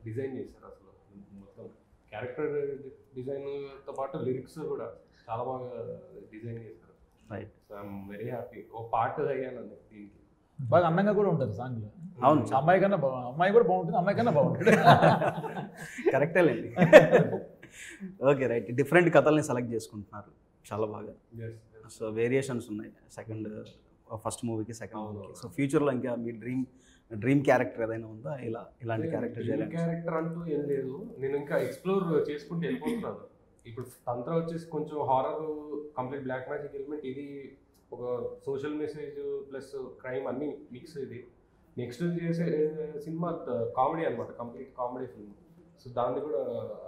Design చేశారు అసలు మొత్తం క్యారెక్టర్ డిజైన్తో పాటు లిరిక్స్ కూడా చాలా బాగా డిజైన్ చేశారు. Right. So I'm very happy. A part అయ్యానండి దీనికి. బాగా అందంగా కూడా ఉంటుంది సాంగ్లో. అవును, అమ్మాయి కన్నా అమ్మాయి కూడా బాగుంటుంది, అమ్మాయి కన్నా బాగుంటుంది. కరెక్టే లేండి. Okay right. డిఫరెంట్ కథల్ని సెలెక్ట్ చేసుకుంటున్నారు చాలా బాగా. సో వేరియేషన్స్ ఉన్నాయి ఫస్ట్ మూవీకి సెకండ్ మూవీకి. సో ఫ్యూచర్లో ఇంకా మీ డ్రీమ్ క్యారెక్టర్ ఏదైనా ఉందా ఇలాంటి క్యారెక్టర్ చేయాలి? క్యారెక్టర్ అంటూ ఏం లేదు, నేను ఇంకా ఎక్స్ప్లోర్ చేసుకుంటూ వెళ్ళిపోతున్నాను. ఇప్పుడు తంత్ర వచ్చేసి కొంచెం horror, complete black magic element, ఇది ఒక సోషల్ మెసేజ్ ప్లస్ క్రైమ్ అన్ని మిక్స్. ఇది నెక్స్ట్ చేసే సినిమా కామెడీ అనమాట, కంప్లీట్ కామెడీ ఫిల్మ్. సో దాన్ని కూడా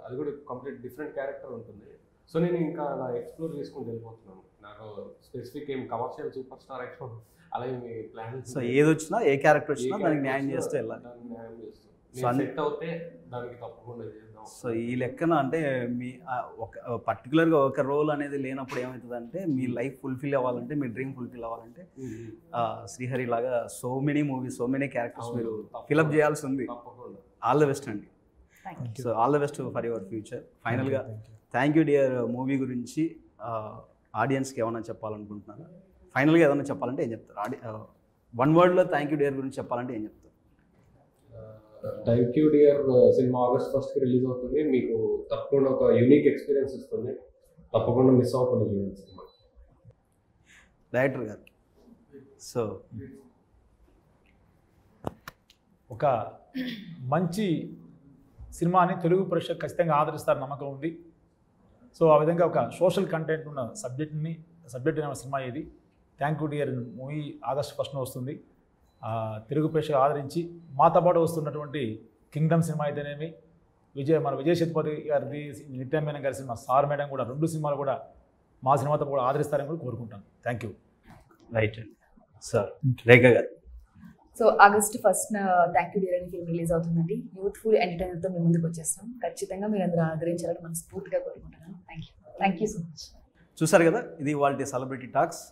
అది కూడా కంప్లీట్ డిఫరెంట్ క్యారెక్టర్ ఉంటుంది. సో నేను ఇంకా అలా ఎక్స్ప్లోర్ చేసుకుంటూ వెళ్ళిపోతున్నాను. నాకు స్పెసిఫిక్ ఏం కమర్షియల్ సూపర్ స్టార్ ఎక్స్ప్లోర్ అలా ఏమి ప్లాన్. సో ఏది వచ్చినా, ఏ క్యారెక్టర్ వచ్చినా దానికి న్యాయం చేస్తే వెళ్ళాలి. న్యాయం చేస్తాం, సెట్ అవుతే దానికి తప్పకుండా చేద్దాం. సో ఈ లెక్కన అంటే మీ ఒక పర్టికులర్గా ఒక రోల్ అనేది లేనప్పుడు ఏమవుతుందంటే, మీ లైఫ్ ఫుల్ఫిల్ అవ్వాలంటే, మీ డ్రీమ్ ఫుల్ఫిల్ అవ్వాలంటే శ్రీహరి లాగా so many movies, so many characters మీరు ఫిలప్ చేయాల్సి ఉంది. ఆల్ ద బెస్ట్ అండి. So all the best for your future. ఫైనల్గా థ్యాంక్ యూ డియర్ మూవీ గురించి ఆడియన్స్కి ఏమైనా చెప్పాలనుకుంటున్నారా? ఫైనల్గా ఏదైనా చెప్పాలంటే ఏం చెప్తారు? వన్ వర్డ్లో థ్యాంక్ యూ డియర్ గురించి చెప్పాలంటే ఏం చెప్తారు? Thank you dear cinema August 1st release అవుతుంది. మీకు తప్పకుండా ఒక యూనిక్ ఎక్స్పీరియన్స్ ఇస్తుంది. తప్పకుండా మిస్ అవ్వకుండా చూడండి సినిమా. డైరెక్టర్ గారు, సో ఒక మంచి సినిమాని తెలుగు ప్రేక్షకులు ఖచ్చితంగా ఆదరిస్తారు నమ్మకం ఉంది. సో ఆ విధంగా ఒక సోషల్ కంటెంట్ ఉన్న సబ్జెక్ట్ అయిన సినిమా ఇది. Thank you dear movie August 1st వస్తుంది. తెలుగు ప్రేక్షకులు ఆదరించి మాతో పాటు వస్తున్నటువంటి కింగ్డమ్ సినిమా అయితేనేమి, మన విజయ్ సేతుపతి గారిది నిత్య మేనన్ గారి సినిమా సార్ మేడం కూడా, రెండు సినిమాలు కూడా మా సినిమాతో కూడా ఆదరిస్తారని కూడా కోరుకుంటాను. Thank you. రైట్ అండి. సార్ రేఖ గారు. So August 1st thank you dear అని ఫిల్మ్ రిలీజ్ అవుతుందండి. యూత్ఫుల్ ఎంటర్టైనర్తో మేము ముందుకు వచ్చేస్తాం. ఖచ్చితంగా మీరు అందరూ ఆదరించాలని మనస్ఫూర్తిగా కోరుకుంటున్నాను. Thank you so much. చూసారు కదా, ఇది వాళ్ళ సెలబ్రిటీ టాక్స్.